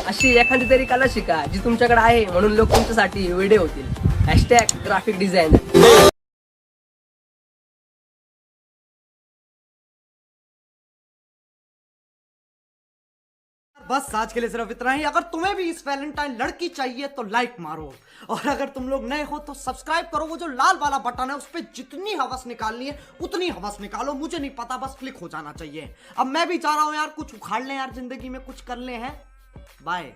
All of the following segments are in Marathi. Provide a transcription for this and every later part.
अशी एखादी तरी कला शिका जी तुमच्याकडे आहे, म्हणून लोक तुमच्यासाठी वेडे होतील. #Graphic designer. बस आज के लिए सिर्फ इतना ही। अगर तुम्हें भी इस वैलेंटाइन लड़की चाहिए तो लाइक मारो, और अगर तुम लोग नए हो तो सब्सक्राइब करो। वो जो लाल वाला बटन है उस पर जितनी हवस निकालनी है उतनी हवस निकालो, मुझे नहीं पता, बस क्लिक हो जाना चाहिए। अब मैं भी चाह रहा हूं यार कुछ उखाड़ लें यार, जिंदगी में कुछ कर ले हैं। बाय।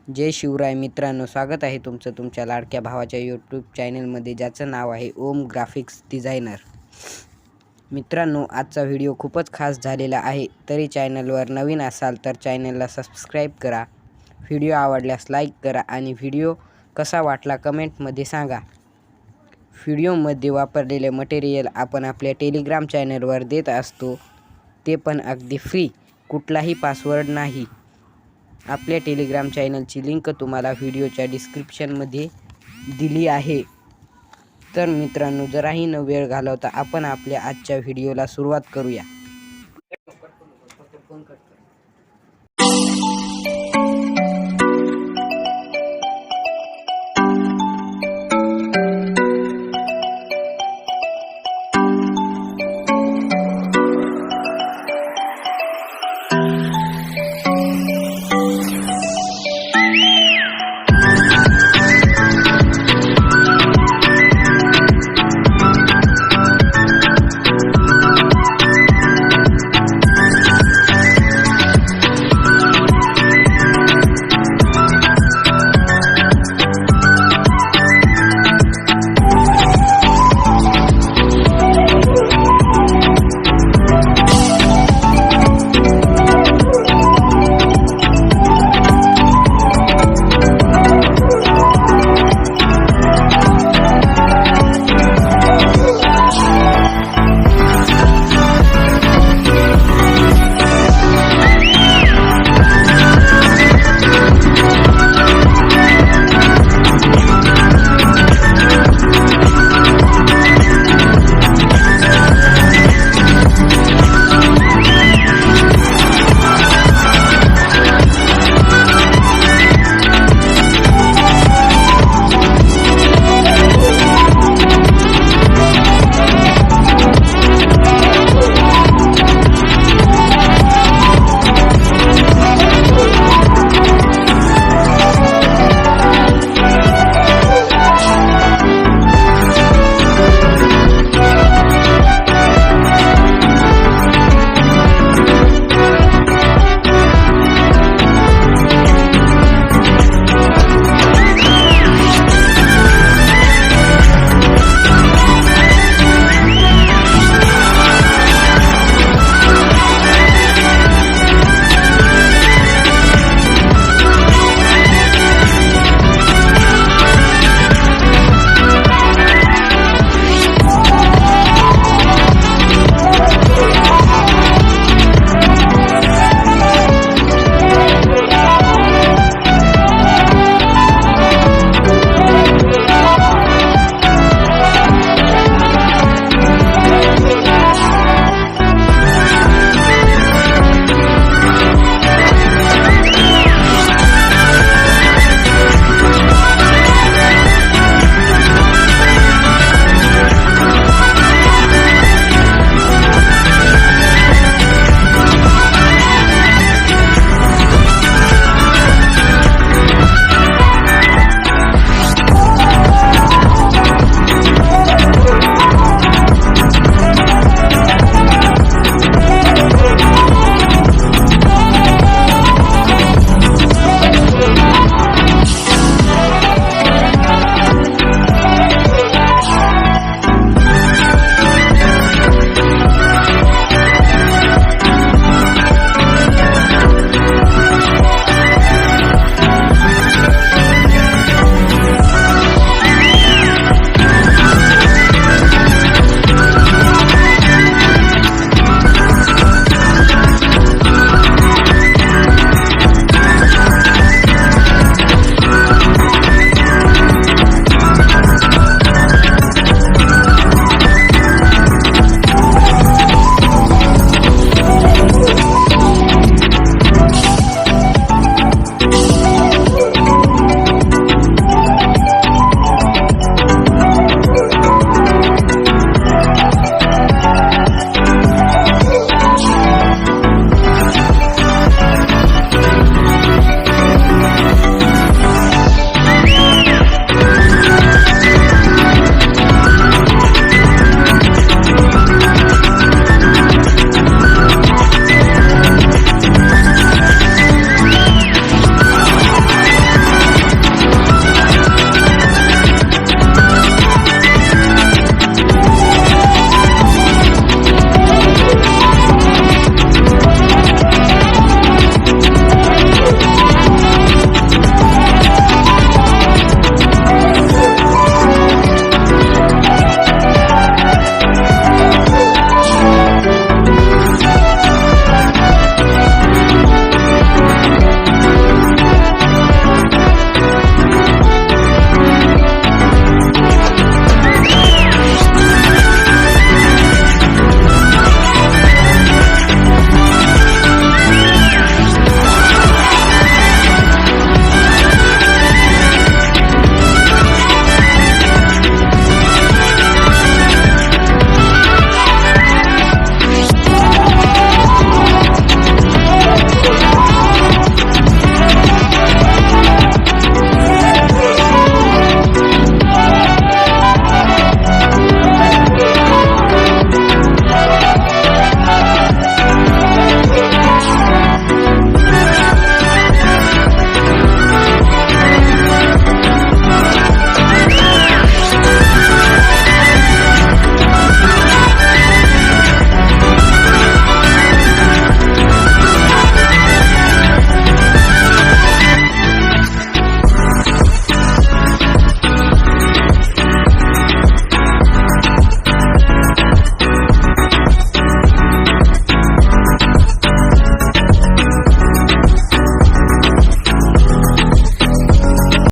जय शिवराय मित्रांनो, स्वागत आहे तुमचं तुमच्या लाडक्या भावाच्या यूट्यूब चॅनलमध्ये, ज्याचं नाव आहे ओम ग्राफिक्स डिझायनर. मित्रांनो, आजचा व्हिडिओ खूपच खास झालेला आहे. तरी चॅनलवर नवीन असाल तर चॅनलला सबस्क्राईब करा, व्हिडिओ आवडल्यास लाईक करा आणि व्हिडिओ कसा वाटला कमेंटमध्ये सांगा. व्हिडिओमध्ये वापरलेले मटेरियल आपण आपल्या टेलिग्राम चॅनलवर देत असतो, ते पण अगदी फ्री, कुठलाही पासवर्ड नाही. आपल्या टेलिग्राम चॅनलची लिंक तुम्हाला व्हिडिओच्या डिस्क्रिप्शनमध्ये दिली आहे. तर मित्रांनो, जराही न वेळ घालवता आपण आपल्या आजच्या व्हिडिओला सुरुवात करूया.